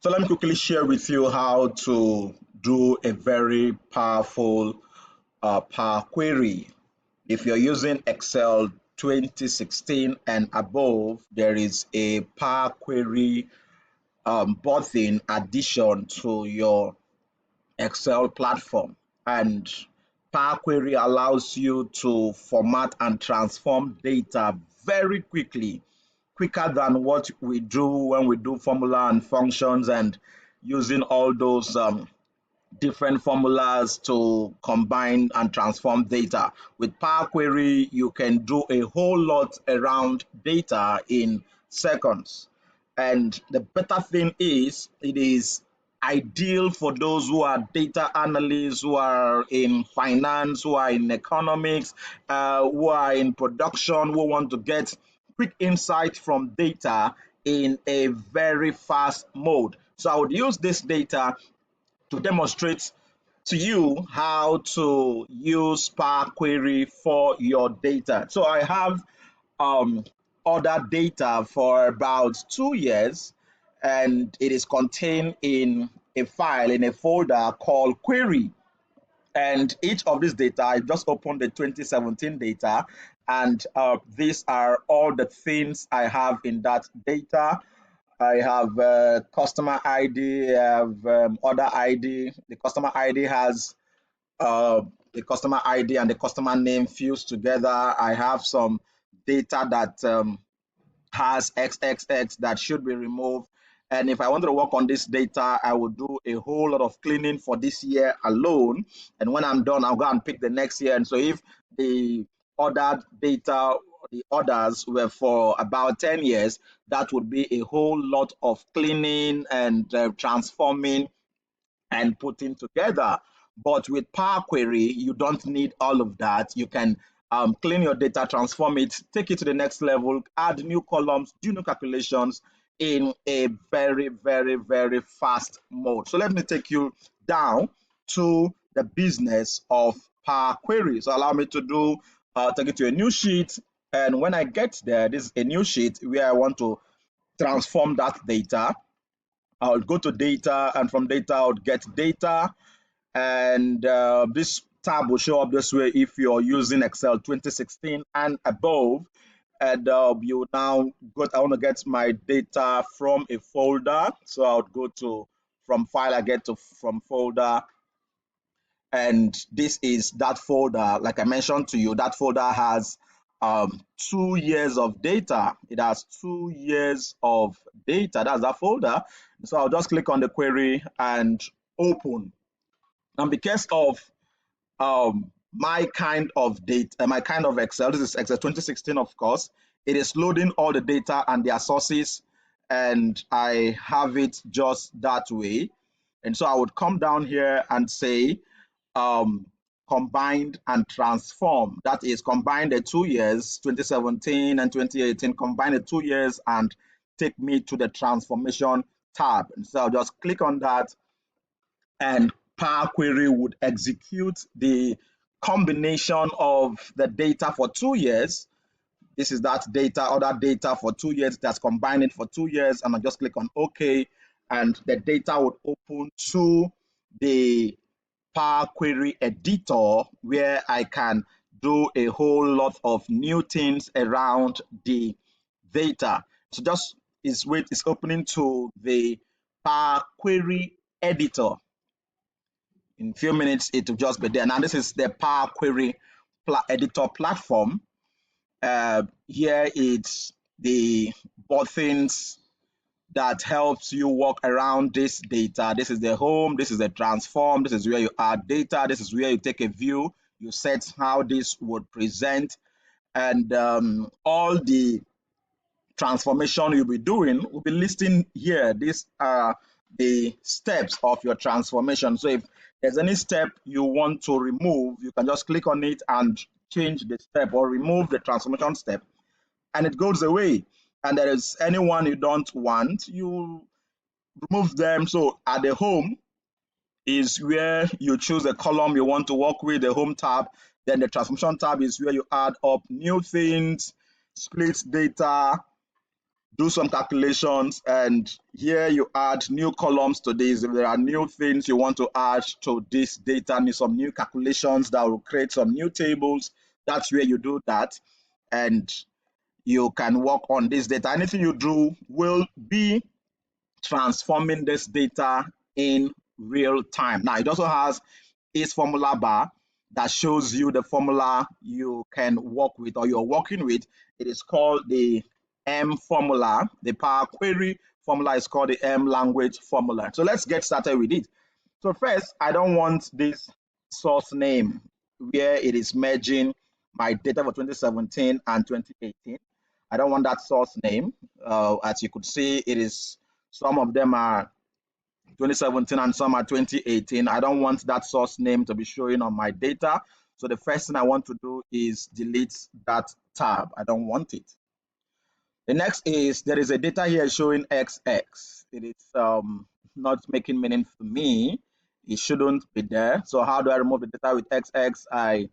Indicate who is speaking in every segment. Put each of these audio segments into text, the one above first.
Speaker 1: So let me quickly share with you how to do a very powerful Power Query. If you're using Excel 2016 and above, there is a Power Query button addition to your Excel platform. And Power Query allows you to format and transform data very quickly, quicker than what we do when we do formula and functions and using all those different formulas to combine and transform data. With Power Query, you can do a whole lot around data in seconds. And the better thing is, it is ideal for those who are data analysts, who are in finance, who are in economics, who are in production, who want to get quick insight from data in a very fast mode. So I would use this data to demonstrate to you how to use Power Query for your data. So I have um, other data for about 2 years, and it is contained in a file in a folder called query. And each of these data, I just opened the 2017 data, and these are all the things I have in that data. I have customer ID, I have order ID. The customer ID has uh, the customer ID and the customer name fused together. I have some data that has XXX that should be removed. And if I wanted to work on this data, I would do a whole lot of cleaning for this year alone. And when I'm done, I'll go and pick the next year. And so if the ordered data, the orders were for about 10 years, that would be a whole lot of cleaning and transforming and putting together. But with Power Query, you don't need all of that. You can clean your data, transform it, take it to the next level, add new columns, do new calculations in a very, very, very fast mode. So let me take you down to the business of Power Query. So allow me to do take it to a new sheet. And when I get there, this is a new sheet where I want to transform that data. I'll go to data, and from data I'll get data, and this tab will show up this way if you're using Excel 2016 and above. And you now go, I want to get my data from a folder, so I'll go to from file, I get to from folder, and this is that folder. Like I mentioned to you, that folder has 2 years of data. It has 2 years of data. That's that folder. So I'll just click on the query and open. And because of my kind of data, my kind of Excel, this is Excel 2016, of course, it is loading all the data and their sources, and I have it just that way. And so I would come down here and say um, combined and transform. That is, combine the 2 years, 2017 and 2018, combine the 2 years and take me to the transformation tab. And so I'll just click on that, and Power Query would execute the combination of the data for 2 years. This is that data, other data for 2 years, that's combined it for 2 years, and I just click on OK, and the data would open to the Power Query editor, where I can do a whole lot of new things around the data. So just is wait is opening to the Power Query editor. In a few minutes, it will just be there. Now, this is the Power Query editor platform. Here it's the buttons that helps you walk around this data. This is the home, this is the transform, this is where you add data, this is where you take a view, you set how this would present, and all the transformation you'll be doing will be listing here. These are the steps of your transformation. So if there's any step you want to remove, you can just click on it and change the step or remove the transformation step, and it goes away. And there is anyone you don't want, you remove them. So at the home is where you choose the column you want to work with, the home tab. Then the transformation tab is where you add up new things, split data, do some calculations, and here you add new columns to this. If there are new things you want to add to this data, need some new calculations that will create some new tables, that's where you do that, and you can work on this data. Anything you do will be transforming this data in real time. Now, it also has its formula bar that shows you the formula you can work with or you're working with. It is called the M formula. The Power Query formula is called the M language formula. So let's get started with it. So first, I don't want this source name where it is merging my data for 2017 and 2018. I don't want that source name. As you could see, it is some of them are 2017 and some are 2018. I don't want that source name to be showing on my data. So the first thing I want to do is delete that tab. I don't want it. The next is there is a data here showing XX. It is not making meaning for me. It shouldn't be there. So how do I remove the data with XX? I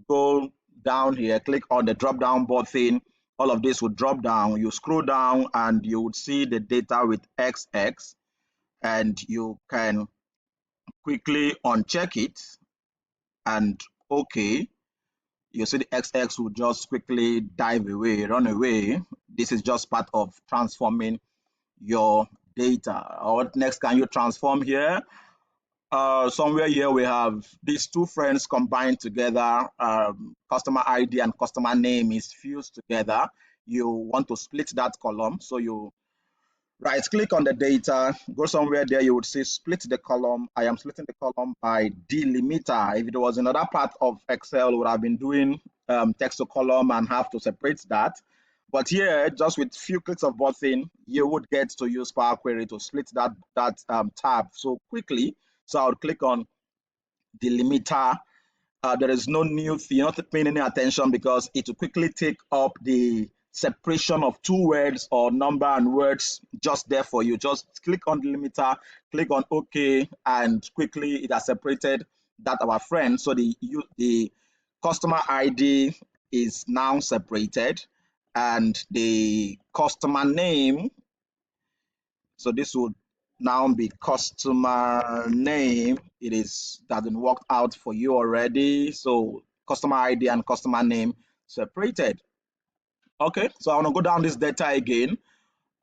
Speaker 1: go down here, click on the drop down button. All of this will drop down. You scroll down and you would see the data with XX, and you can quickly uncheck it and okay. You see the XX will just quickly dive away, run away. This is just part of transforming your data. What next can you transform here? Somewhere here we have these two friends combined together. Customer ID and customer name is fused together. You want to split that column, so you right click on the data, go somewhere there, you would say split the column. I am splitting the column by delimiter. If it was another part of Excel, would have been doing text to column and have to separate that. But here, just with few clicks of button, you would get to use Power Query to split that tab so quickly. So I would click on delimiter. There is no new thing, you're not paying any attention because it will quickly take up the separation of two words or number and words just there for you. Just click on the limiter, click on OK, and quickly it has separated that our friend. So the customer ID is now separated, and the customer name, so this would now be customer name. It is doesn't work out for you already. So customer ID and customer name separated. Okay, so I want to go down this data again.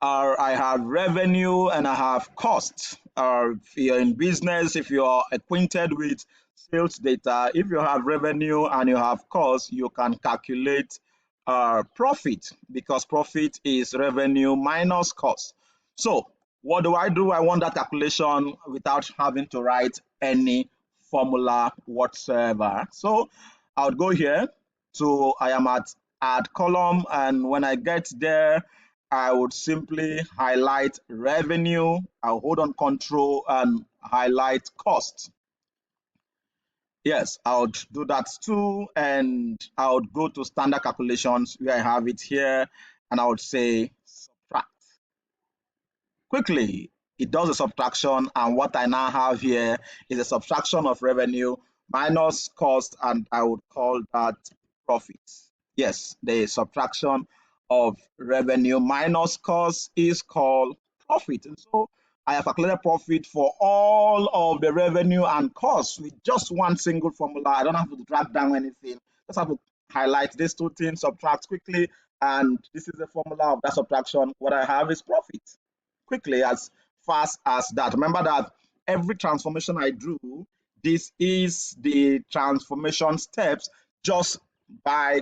Speaker 1: I have revenue and I have costs. If you're in business, if you're acquainted with sales data, if you have revenue and you have costs, you can calculate profit, because profit is revenue minus cost. So what do? I want that calculation without having to write any formula whatsoever. So I would go here to, I am at add column, and when I get there, I would simply highlight revenue. I'll hold on control and highlight cost. Yes, I would do that too. And I would go to standard calculations where I have it here, and I would say subtract. Quickly, it does a subtraction, and what I now have here is a subtraction of revenue minus cost, and I would call that profit. Yes, the subtraction of revenue minus cost is called profit. And so I have calculated profit for all of the revenue and costs with just one single formula. I don't have to drag down anything. Just have to highlight these two things, subtract quickly, and this is the formula of that subtraction. What I have is profit. Quickly, as fast as that. Remember that every transformation I do, this is the transformation steps just by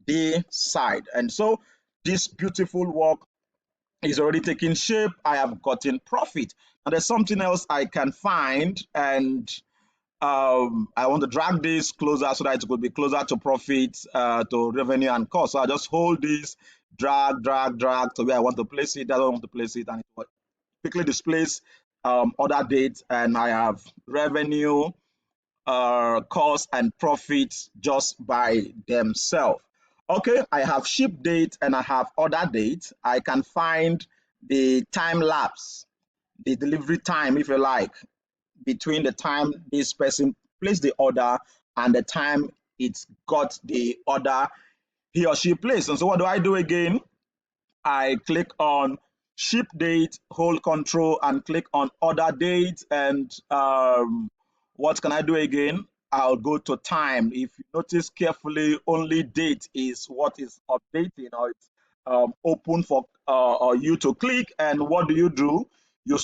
Speaker 1: the side. And so this beautiful work is already taking shape. I have gotten profit. And there's something else I can find, and I want to drag this closer so that it could be closer to profit, to revenue and cost. So I just hold this, drag, drag, drag to where I want to place it. I don't want to place it, and it quickly displays other dates, and I have revenue, cost, and profit just by themselves. Okay, I have ship date and I have order date. I can find the time lapse, the delivery time, if you like, between the time this person placed the order and the time it's got the order he or she placed. And so what do I do again? I click on ship date, hold control, and click on order date. And what can I do again? I'll go to time. If you notice carefully, only date is what is updating, or it's open for or you to click. And what do? You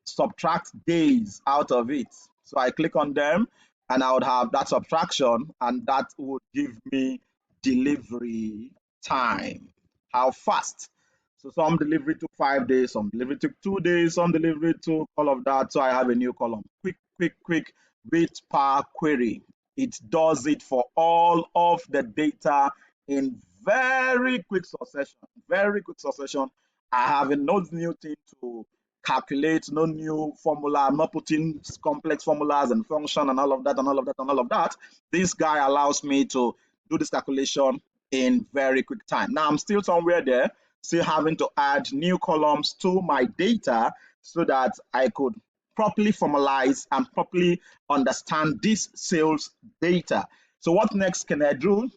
Speaker 1: subtract days out of it. So I click on them, and I would have that subtraction, and that would give me delivery time. How fast? So some delivery took 5 days, some delivery took 2 days, some delivery took all of that. So I have a new column. Quick, quick, quick with Power Query. It does it for all of the data in very quick succession. Very quick succession. I have no new thing to calculate, no new formula. I'm not putting complex formulas and function and all of that and all of that and all of that. This guy allows me to do this calculation in very quick time. Now I'm still somewhere there, still having to add new columns to my data so that I could properly formalize and properly understand this sales data. So what next can I do?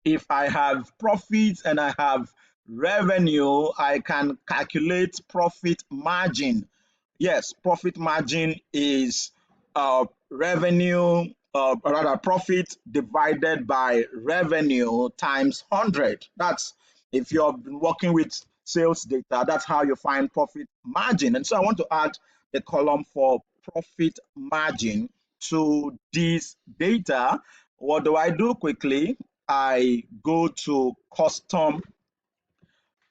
Speaker 1: If I have profits and I have revenue, I can calculate profit margin. Yes, profit margin is revenue, rather profit divided by revenue times 100. That's if you're working with sales data, that's how you find profit margin. And so I want to add the column for profit margin to this data. What do I do quickly? I go to custom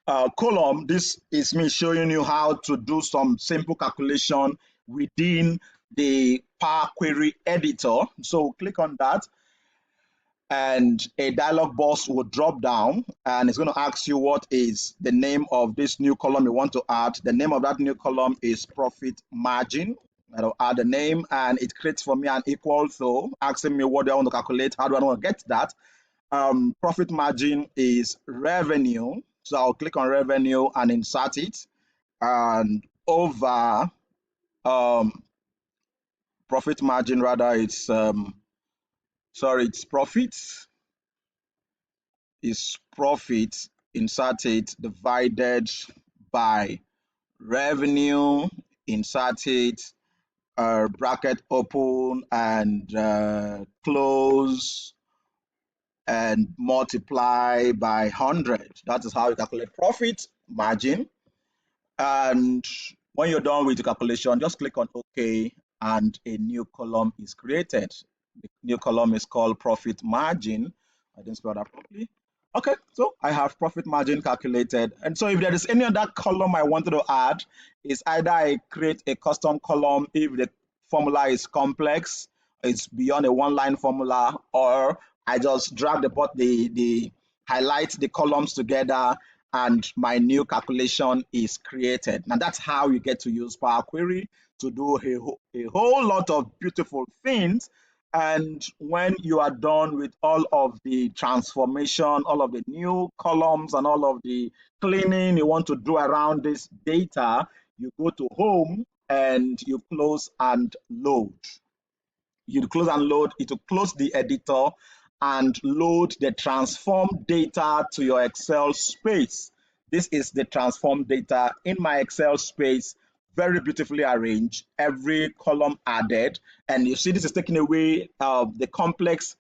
Speaker 1: column. This is me showing you how to do some simple calculation within the Power Query editor. So click on that, and a dialog box will drop down, and it's going to ask you what is the name of this new column you want to add. The name of that new column is profit margin. I'll add the name, and it creates for me an equal, so asking me what do I want to calculate, how do I want to get that. Profit margin is revenue, so I'll click on revenue and insert it, and over profit margin, rather it's it's profit, insert it, divided by revenue, insert it, bracket open and close, and multiply by 100. That is how you calculate profit margin. And when you're done with the calculation, just click on OK, and a new column is created. The new column is called profit margin. I didn't spell that properly. Okay, so I have profit margin calculated. And so if there is any other column I wanted to add, is either I create a custom column if the formula is complex, it's beyond a one-line formula, or I just drag the highlight the columns together, and my new calculation is created. Now that's how you get to use Power Query to do a whole lot of beautiful things. And when you are done with all of the transformation, all of the new columns and all of the cleaning you want to do around this data, you go to home and you close and load. You close and load, it will close the editor and load the transformed data to your Excel space. This is the transformed data in my Excel space, very beautifully arranged, every column added. And you see this is taking away the complex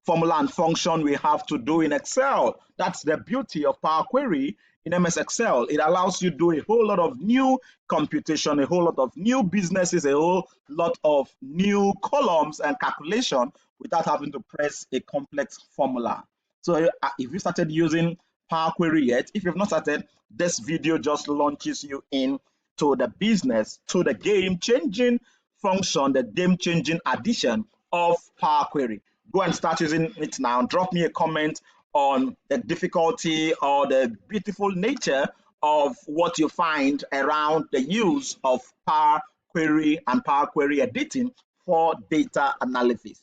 Speaker 1: formula and function we have to do in Excel. That's the beauty of Power Query in MS Excel. It allows you to do a whole lot of new computation, a whole lot of new businesses, a whole lot of new columns and calculation without having to press a complex formula. So if you started using Power Query yet, if you've not started, this video just launches you in to the business, to the game-changing function, the game-changing addition of Power Query. Go and start using it now. Drop me a comment on the difficulty or the beautiful nature of what you find around the use of Power Query and Power Query editing for data analysis.